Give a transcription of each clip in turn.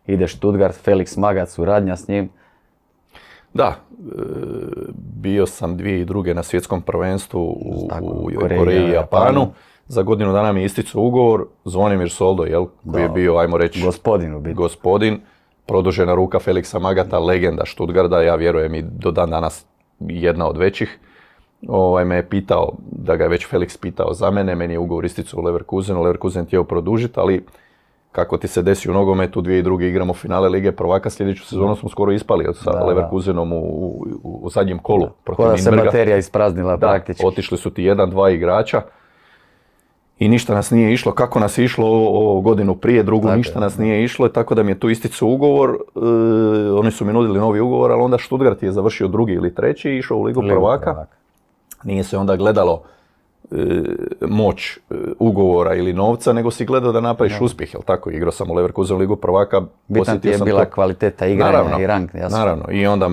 ide Stuttgart, Felix Magath, suradnja s njim. Da, bio sam 2002. na svjetskom prvenstvu u Koreji i Japanu. Za godinu dana mi je isticao ugovor, Zvonimir Soldo, koji je bio, ajmo reći, gospodin, produžena ruka Felixa Magatha, legenda Stuttgarta, ja vjerujem i do dan danas jedna od većih. Me je pitao, da ga je već Felix pitao za mene, meni je ugovor isticao u Leverkusenu, Leverkusen htio produžiti, ali kako ti se desi u nogometu, 2002. igramo finale Lige prvaka, sljedeću sezonu smo skoro ispali sa Leverkusenom u zadnjem kolu protiv Nürnberga. Nürnberga. Se baterija ispraznila praktički. Otišli su ti 1-2 igrača i ništa nas nije išlo. Kako nas je išlo godinu prije, drugu ništa nas nije išlo, tako da mi je tu isticao ugovor. Oni su mi nudili novi ugovor, ali onda Stuttgart je završio drugi ili treći i išao u Ligu prvaka. Nije se onda gledalo moć ugovora ili novca, nego si gledao da napraviš uspjeh, jel tako? Igrao sam u Leverkusenu Ligu prvaka. Bitan ti je bila kvaliteta igranja i rang, jasno. Naravno, i onda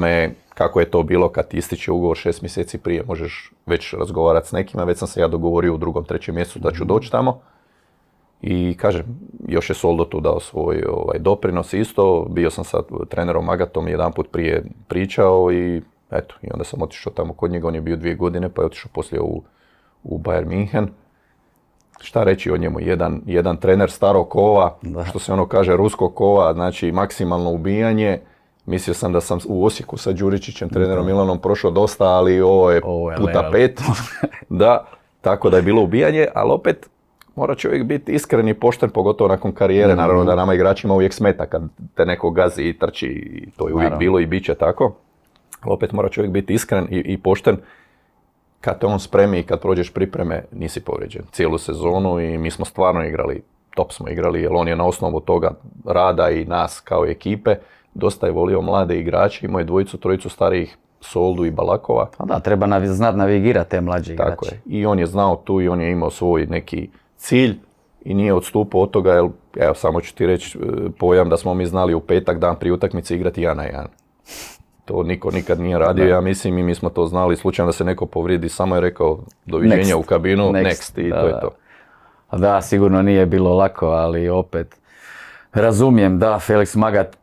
kako je to bilo kad ti ističe ugovor 6 mjeseci prije, možeš već razgovarati s nekima, već sam se ja dogovorio u 2., 3. mjesecu da ću doći tamo. I kažem, još je Soldo tu dao svoj doprinos isto, bio sam sa trenerom Magathom jedanput prije pričao i eto, i onda sam otišao tamo kod njega, on je bio 2 godine, pa je otišao poslije u Bayern München. Šta reći o njemu, jedan trener starog kova, što se ono kaže ruskog kova, znači maksimalno ubijanje. Mislio sam da sam u Osijeku sa Đuričićem, trenerom Milanom, prošao dosta, ali ovo je puta 5. Da, tako da je bilo ubijanje, ali opet mora čovjek biti iskren i pošten, pogotovo nakon karijere. Naravno da nama igračima uvijek smeta kad te neko gazi i trči, i to je uvijek bilo i bit će tako. Ali opet mora čovjek biti iskren i pošten. Kad te on spremi i kad prođeš pripreme, nisi povrijeđen cijelu sezonu i mi smo stvarno igrali, top smo igrali, jer on je na osnovu toga rada i nas kao ekipe dosta je volio mlade igrače, imao je 2, 3 starijih, Soldu i Balakova. Pa da, treba znati navigirati te mlađe igrače. Tako je. I on je znao tu i on je imao svoj neki cilj i nije odstupao od toga, jer evo samo ću ti reći pojam da smo mi znali u petak dan prije utakmice igrati 1-1. To niko nikad nije radio, ja mislim, i mi smo to znali. Slučajno da se neko povridi, samo je rekao doviđenja u kabinu, next i to je to. Da, sigurno nije bilo lako, ali opet razumijem, da, Felix Magath,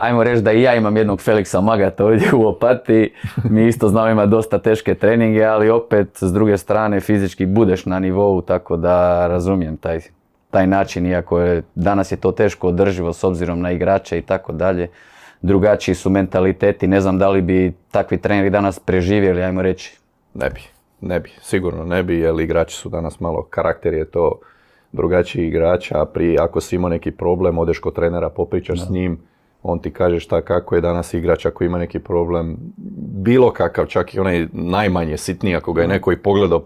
ajmo reći da i ja imam jednog Felixa Magatha ovdje u Opatiji, mi isto znamo ima dosta teške treninge, ali opet s druge strane fizički budeš na nivou, tako da razumijem taj način, iako danas je to teško održivo s obzirom na igrače i tako dalje. Drugačiji su mentaliteti, ne znam da li bi takvi treneri danas preživjeli, ajmo reći. Ne bi, sigurno ne bi, jer igrači su danas malo, karakter je to drugačiji igrača, a prije ako si imao neki problem, odeš kod trenera, popričaš s njim, on ti kaže šta kako je danas igrač, ako ima neki problem, bilo kakav, čak i onaj najmanje sitniji, ako ga je neko i pogledao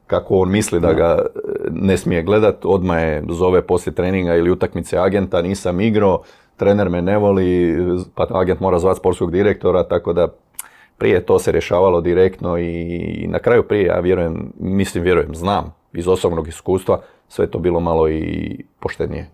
kako on misli da ga ne smije gledat, odmah je zove poslije treninga ili utakmice agenta, nisam igrao, trener me ne voli, pa agent mora zvati sportskog direktora, tako da prije to se rješavalo direktno i na kraju prije, ja vjerujem, znam iz osobnog iskustva, sve to bilo malo i poštenije.